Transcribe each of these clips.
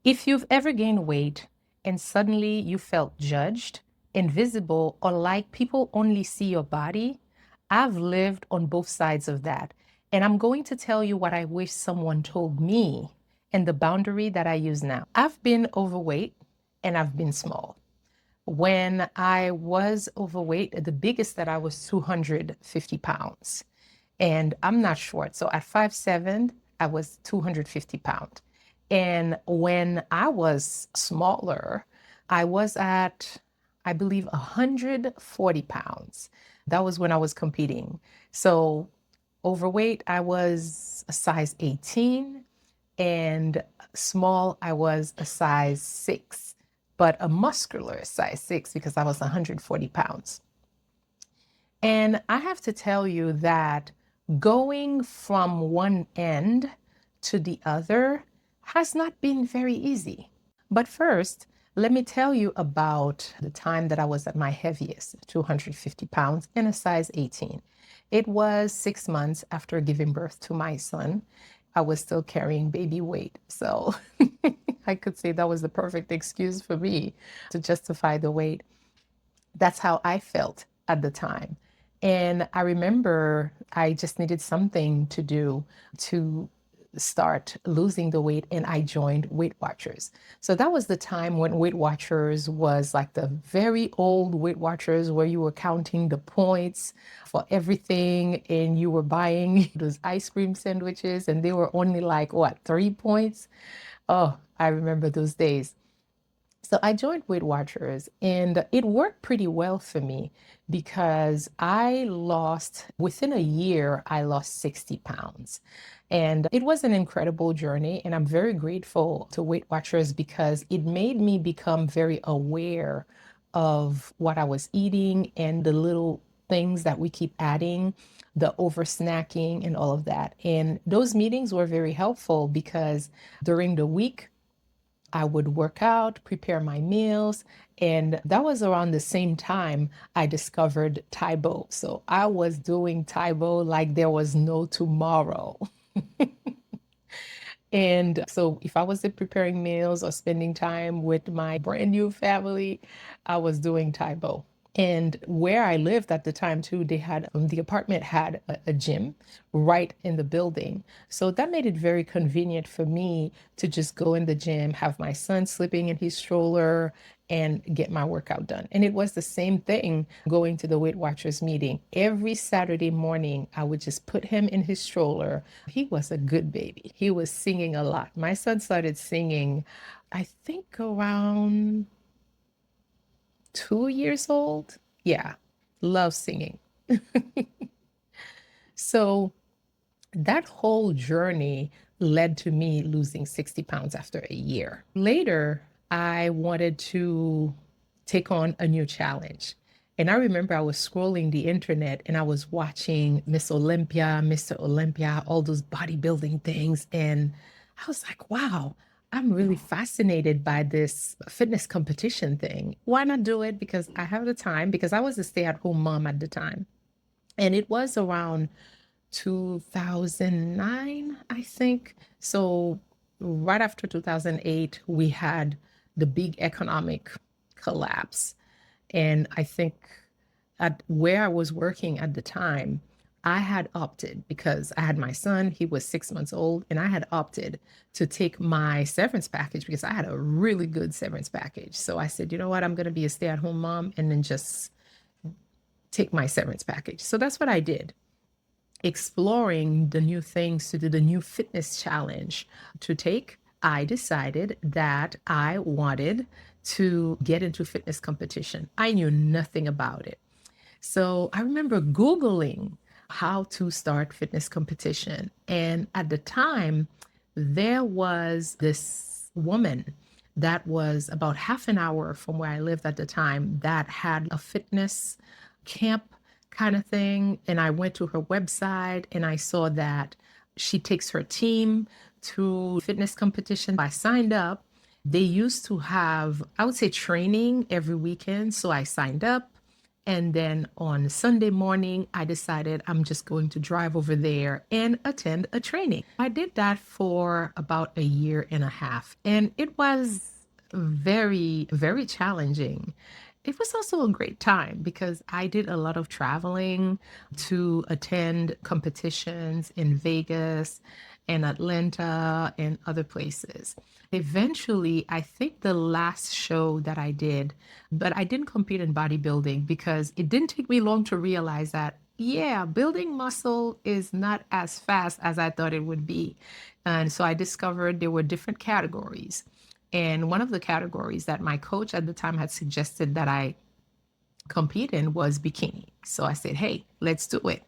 If you've ever gained weight and suddenly you felt judged, invisible, or like people only see your body, I've lived on both sides of that. And I'm going to tell you what I wish someone told me and the boundary that I use now. I've been overweight and I've been small. When I was overweight, the biggest that I was 250 pounds. And I'm not short. So at 5'7", I was 250 pounds. And when I was smaller, I was at, I believe, 140 pounds. That was when I was competing. So overweight, I was a size 18, and small, I was a size 6, but a muscular size 6 because I was 140 pounds. And I have to tell you that going from one end to the other has not been very easy. But first, let me tell you about the time that I was at my heaviest, 250 pounds in a size 18. It was 6 months after giving birth to my son. I was still carrying baby weight. So I could say that was the perfect excuse for me to justify the weight. That's how I felt at the time. And I remember I just needed something to do to start losing the weight, and I joined Weight Watchers. So that was the time when Weight Watchers was like the very old Weight Watchers where you were counting the points for everything and you were buying those ice cream sandwiches and they were only like, what, 3 points? Oh, I remember those days. So I joined Weight Watchers and it worked pretty well for me because within a year, I lost 60 pounds. And it was an incredible journey. And I'm very grateful to Weight Watchers because it made me become very aware of what I was eating and the little things that we keep adding, the over snacking and all of that. And those meetings were very helpful because during the week, I would work out, prepare my meals, and that was around the same time I discovered Taibo. So I was doing Taibo like there was no tomorrow. And so if I wasn't preparing meals or spending time with my brand new family, I was doing Taibo. And where I lived at the time too, the apartment had a gym right in the building. So that made it very convenient for me to just go in the gym, have my son sleeping in his stroller and get my workout done. And it was the same thing going to the Weight Watchers meeting. Every Saturday morning, I would just put him in his stroller. He was a good baby. He was singing a lot. My son started singing, I think around 2 years old. Yeah, love singing. So that whole journey led to me losing 60 pounds after a year. Later, I wanted to take on a new challenge. And I remember I was scrolling the internet and I was watching Miss Olympia, Mr. Olympia, all those bodybuilding things. And I was like, wow, I'm really fascinated by this fitness competition thing. Why not do it? Because I have the time, because I was a stay-at-home mom at the time. And it was around 2009, I think. So right after 2008, we had the big economic collapse. And I think at where I was working at the time, I had opted because I had my son, he was 6 months old, and I had opted to take my severance package because I had a really good severance package. So I said, you know what, I'm going to be a stay-at-home mom and then just take my severance package. So that's what I did, exploring the new things to do, the new fitness challenge to take. I decided that I wanted to get into fitness competition. I knew nothing about it. So I remember Googling how to start fitness competition. And at the time, there was this woman that was about half an hour from where I lived at the time that had a fitness camp kind of thing. And I went to her website and I saw that she takes her team to fitness competition. I signed up. They used to have, I would say, training every weekend. So I signed up And then on Sunday morning, I decided I'm just going to drive over there and attend a training. I did that for about a year and a half, and it was very, very challenging. It was also a great time because I did a lot of traveling to attend competitions in Vegas and Atlanta and other places. Eventually, I think the last show that I did, but I didn't compete in bodybuilding because it didn't take me long to realize that, yeah, building muscle is not as fast as I thought it would be. And so I discovered there were different categories. And one of the categories that my coach at the time had suggested that I compete in was bikini. So I said, hey, let's do it.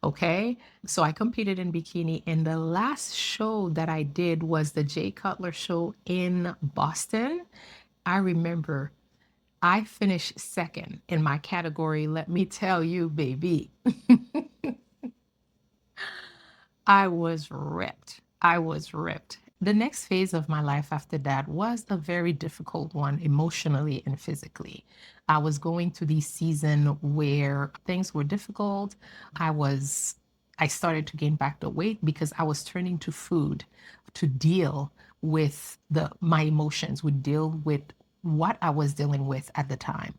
Okay. So I competed in bikini. And the last show that I did was the Jay Cutler show in Boston. I remember I finished second in my category. Let me tell you, baby, I was ripped. I was ripped. The next phase of my life after that was a very difficult one emotionally and physically. I was going through the season where things were difficult. I was I started to gain back the weight because I was turning to food to deal with the my emotions, would deal with what I was dealing with at the time.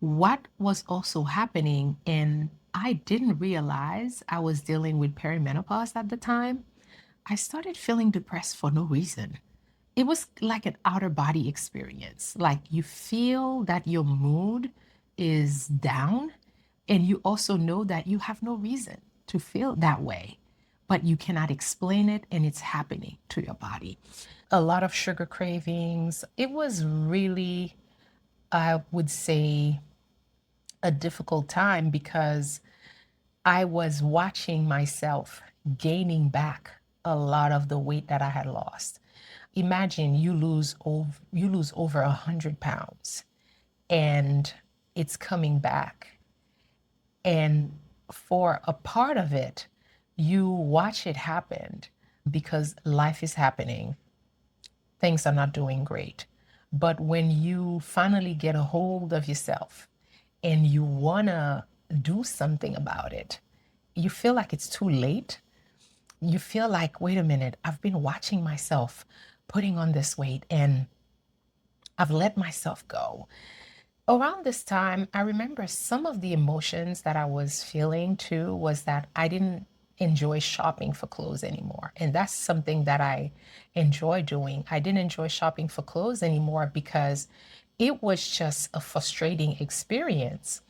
What was also happening, and I didn't realize I was dealing with perimenopause at the time, I started feeling depressed for no reason. It was like an outer body experience. Like you feel that your mood is down, and you also know that you have no reason to feel that way, but you cannot explain it, and it's happening to your body. A lot of sugar cravings. It was really, I would say, a difficult time because I was watching myself gaining back a lot of the weight that I had lost. Imagine you lose over 100 pounds and it's coming back. And for a part of it, you watch it happen because life is happening. Things are not doing great. But when you finally get a hold of yourself and you want to do something about it, you feel like it's too late. You feel like, wait a minute, I've been watching myself putting on this weight and I've let myself go. Around this time, I remember some of the emotions that I was feeling too was that I didn't enjoy shopping for clothes anymore. And that's something that I enjoy doing. I didn't enjoy shopping for clothes anymore because it was just a frustrating experience.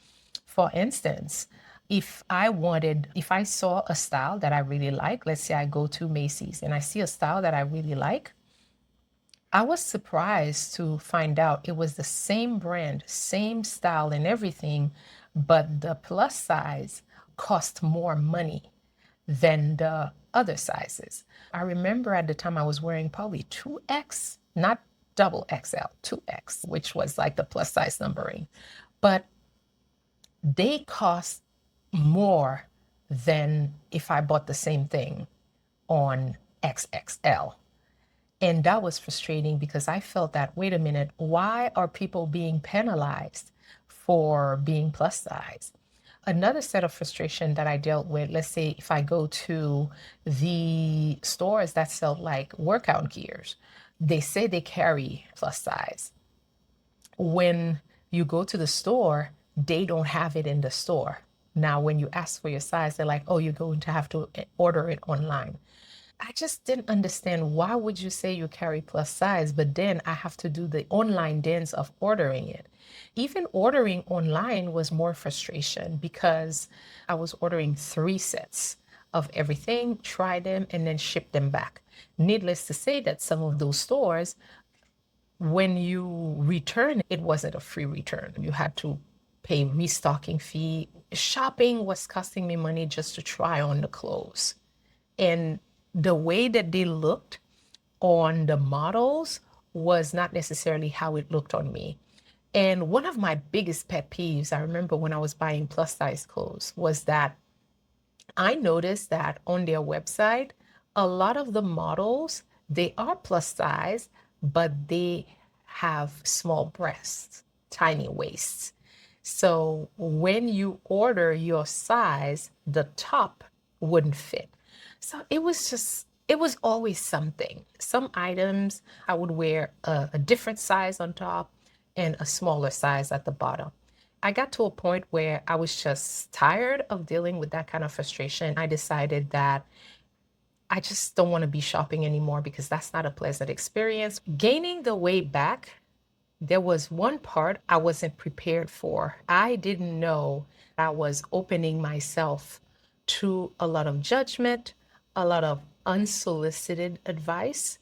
For instance, if I saw a style that I really like, let's say I go to Macy's and I see a style that I really like, I was surprised to find out it was the same brand, same style and everything, but the plus size cost more money than the other sizes. I remember at the time I was wearing probably 2X, not double XL, 2X, which was like the plus size numbering. But they cost more than if I bought the same thing on XXL. And that was frustrating because I felt that, wait a minute, why are people being penalized for being plus size? Another set of frustration that I dealt with, let's say if I go to the stores that sell like workout gears, they say they carry plus size. When you go to the store, they don't have it in the store. Now, when you ask for your size, they're like, oh, you're going to have to order it online. I just didn't understand, why would you say you carry plus size, but then I have to do the online dance of ordering it. Even ordering online was more frustration because I was ordering 3 sets of everything, try them, and then ship them back. Needless to say that some of those stores, when you return, it wasn't a free return. You had to pay restocking fee. Shopping was costing me money just to try on the clothes. And the way that they looked on the models was not necessarily how it looked on me. And one of my biggest pet peeves, I remember when I was buying plus size clothes, was that I noticed that on their website, a lot of the models, they are plus size, but they have small breasts, tiny waists. So when you order your size, the top wouldn't fit. So it was always something. Some items I would wear a different size on top and a smaller size at the bottom. I got to a point where I was just tired of dealing with that kind of frustration. I decided that I just don't want to be shopping anymore because that's not a pleasant experience. Gaining the weight back, there was one part I wasn't prepared for. I didn't know I was opening myself to a lot of judgment, a lot of unsolicited advice,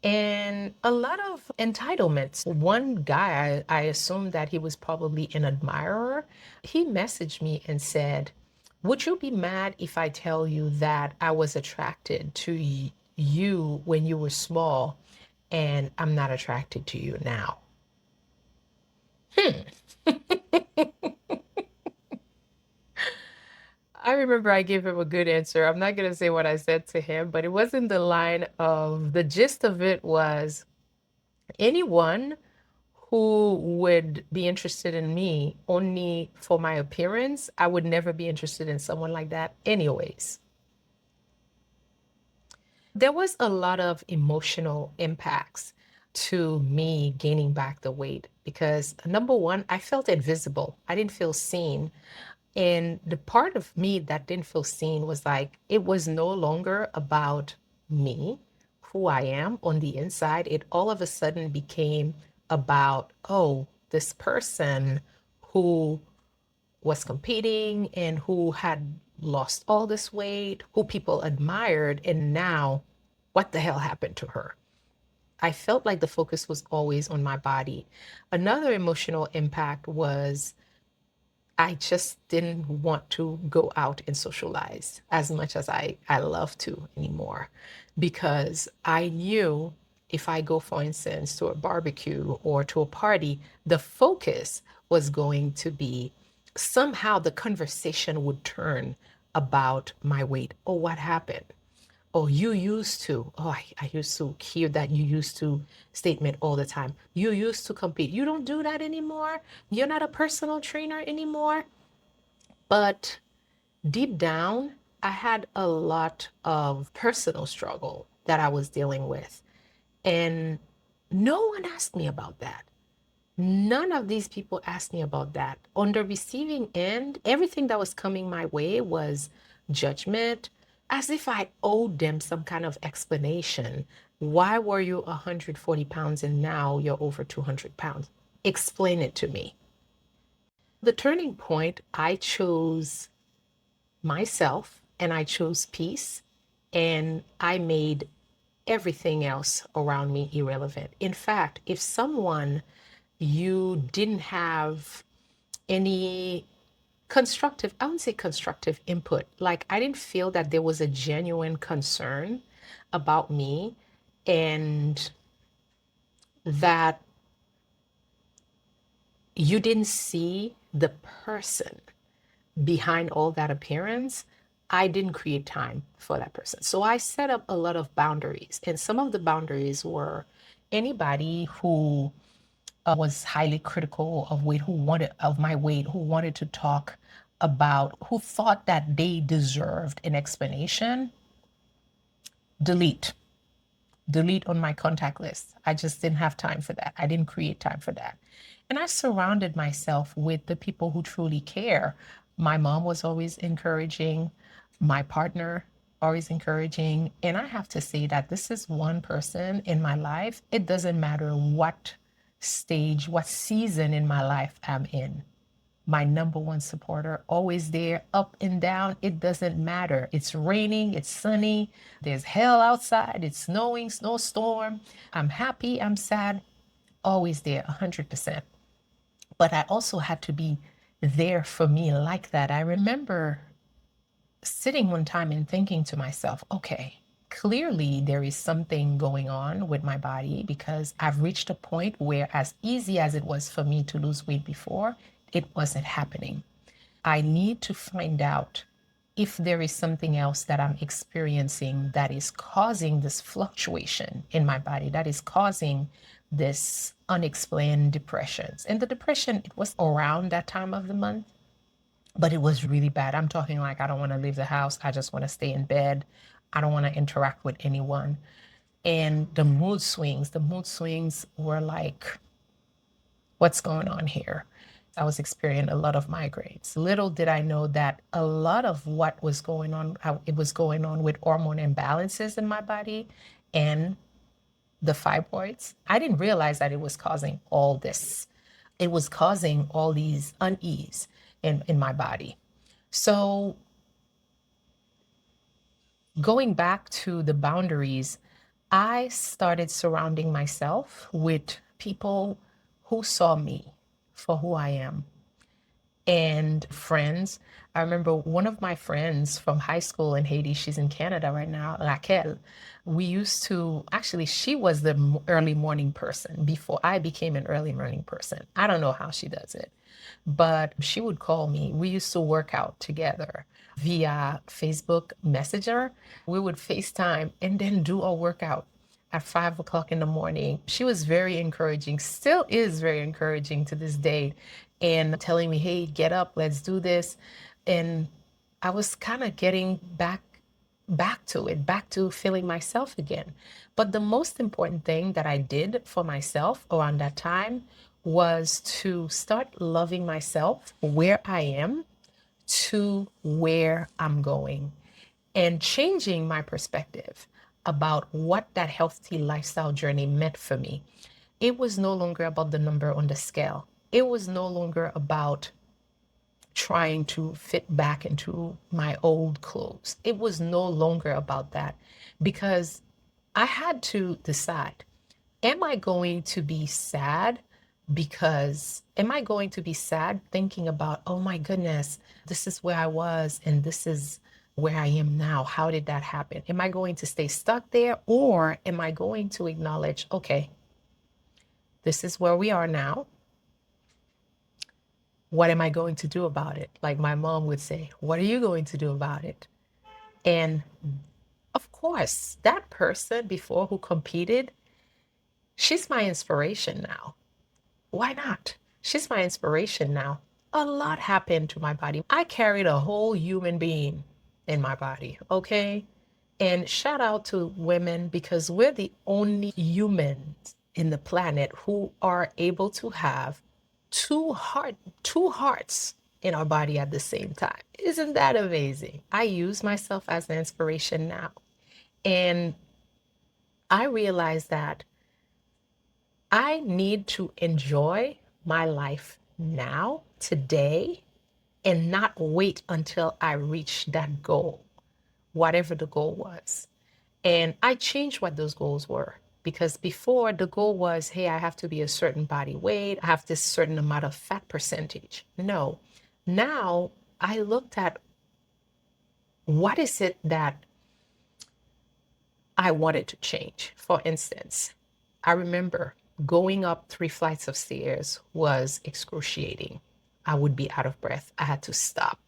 and a lot of entitlements. One guy, I assumed that he was probably an admirer. He messaged me and said, "Would you be mad if I tell you that I was attracted to you when you were small and I'm not attracted to you now?" I remember I gave him a good answer. I'm not going to say what I said to him, but it was in the line of the gist of it was anyone who would be interested in me only for my appearance, I would never be interested in someone like that, anyways. There was a lot of emotional impacts to me gaining back the weight because number one, I felt invisible. I didn't feel seen. And the part of me that didn't feel seen was like, it was no longer about me, who I am on the inside. It all of a sudden became about, oh, this person who was competing and who had lost all this weight, who people admired, and now what the hell happened to her? I felt like the focus was always on my body. Another emotional impact was I just didn't want to go out and socialize as much as I love to anymore because I knew if I go, for instance, to a barbecue or to a party, the focus was going to be somehow the conversation would turn about my weight. Oh, what happened? Oh, you used to. Oh, I used to hear that you used to statement all the time. You used to compete. You don't do that anymore. You're not a personal trainer anymore. But deep down, I had a lot of personal struggle that I was dealing with. And no one asked me about that. None of these people asked me about that. On the receiving end, everything that was coming my way was judgment, as if I owed them some kind of explanation. Why were you 140 pounds and now you're over 200 pounds? Explain it to me. The turning point, I chose myself and I chose peace and I made everything else around me irrelevant. In fact, if someone you didn't have any constructive, I wouldn't say constructive input, like I didn't feel that there was a genuine concern about me and that you didn't see the person behind all that appearance, I didn't create time for that person. So I set up a lot of boundaries. And some of the boundaries were anybody who was highly critical of weight, who wanted of my weight, who wanted to talk about, who thought that they deserved an explanation, delete. Delete on my contact list. I just didn't have time for that. I didn't create time for that. And I surrounded myself with the people who truly care. My mom was always encouraging, my partner always encouraging. And I have to say that this is one person in my life. It doesn't matter what stage, what season in my life I'm in. My number one supporter, always there, up and down. It doesn't matter. It's raining, it's sunny, there's hell outside, it's snowing, snowstorm. I'm happy, I'm sad, always there, 100%. But I also had to be there for me like that. I remember sitting one time and thinking to myself, okay, clearly there is something going on with my body because I've reached a point where, as easy as it was for me to lose weight before, it wasn't happening. I need to find out if there is something else that I'm experiencing that is causing this fluctuation in my body, that is causing this unexplained depressions. And the depression, it was around that time of the month, but it was really bad. I'm talking like I don't want to leave the house. I just want to stay in bed. I don't want to interact with anyone. And the mood swings were like, what's going on here? I was experiencing a lot of migraines. Little did I know that a lot of what was going on, it was going on with hormone imbalances in my body and the fibroids. I didn't realize that it was causing all this. It was causing all these unease in my body. So going back to the boundaries, I started surrounding myself with people who saw me for who I am and friends. I remember one of my friends from high school in Haiti, she's in Canada right now, Raquel. We used to, actually, she was the early morning person before I became an early morning person. I don't know how she does it, but she would call me. We used to work out together via Facebook Messenger. We would FaceTime and then do a workout at 5 o'clock in the morning. She was very encouraging, still is very encouraging to this day, and telling me, hey, get up, let's do this. And I was kind of getting back to it, back to feeling myself again. But the most important thing that I did for myself around that time was to start loving myself where I am to where I'm going and changing my perspective about what that healthy lifestyle journey meant for me. It was no longer about the number on the scale. It was no longer about trying to fit back into my old clothes. It was no longer about that because I had to decide, am I going to be sad am I going to be sad thinking about, oh my goodness, this is where I was and this is where I am now. How did that happen? Am I going to stay stuck there, or am I going to acknowledge, okay, this is where we are now. What am I going to do about it? Like my mom would say, what are you going to do about it? And of course, that person before who competed, she's my inspiration now. Why not? She's my inspiration now. A lot happened to my body. I carried a whole human being in my body, okay? And shout out to women, because we're the only humans in the planet who are able to have two hearts in our body at the same time. Isn't that amazing? I use myself as an inspiration now. And I realize that I need to enjoy my life now, today, and not wait until I reach that goal, whatever the goal was. And I changed what those goals were, because before the goal was, hey, I have to be a certain body weight, I have this certain amount of fat percentage. No, now I looked at what is it that I wanted to change. For instance, I remember going up 3 flights of stairs was excruciating. I would be out of breath. I had to stop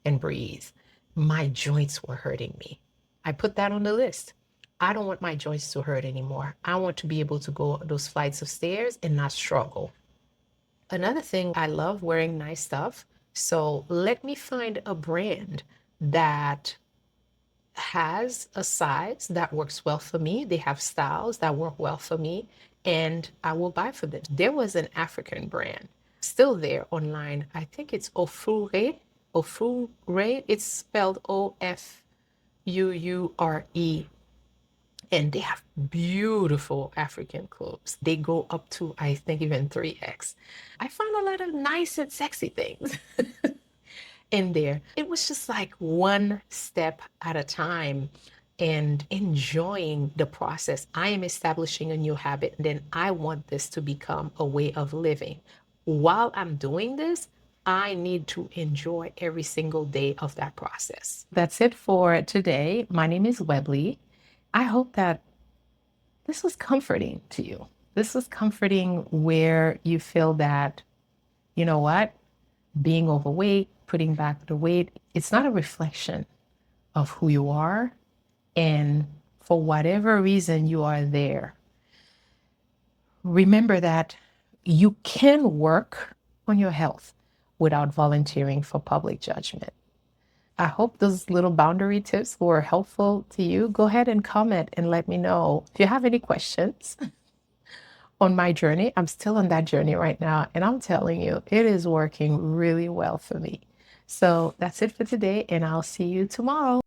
and breathe. My joints were hurting me. I put that on the list. I don't want my joints to hurt anymore. I want to be able to go those flights of stairs and not struggle. Another thing, I love wearing nice stuff. So let me find a brand that has a size that works well for me. They have styles that work well for me, and I will buy for them. There was an African brand still there online. I think it's Ofure. Ofure. It's spelled Ofure. And they have beautiful African clothes. They go up to, I think, even 3X. I found a lot of nice and sexy things in there. It was just like one step at a time and enjoying the process. I am establishing a new habit, and then I want this to become a way of living. While I'm doing this, I need to enjoy every single day of that process. That's it for today. My name is Webley. I hope that this was comforting to you. This was comforting where you feel that, you know what? being overweight, putting back the weight, it's not a reflection of who you are. And for whatever reason you are there, remember that you can work on your health without volunteering for public judgment. I hope those little boundary tips were helpful to you. Go ahead and comment and let me know if you have any questions on my journey. I'm still on that journey right now, and I'm telling you, it is working really well for me. So that's it for today, and I'll see you tomorrow.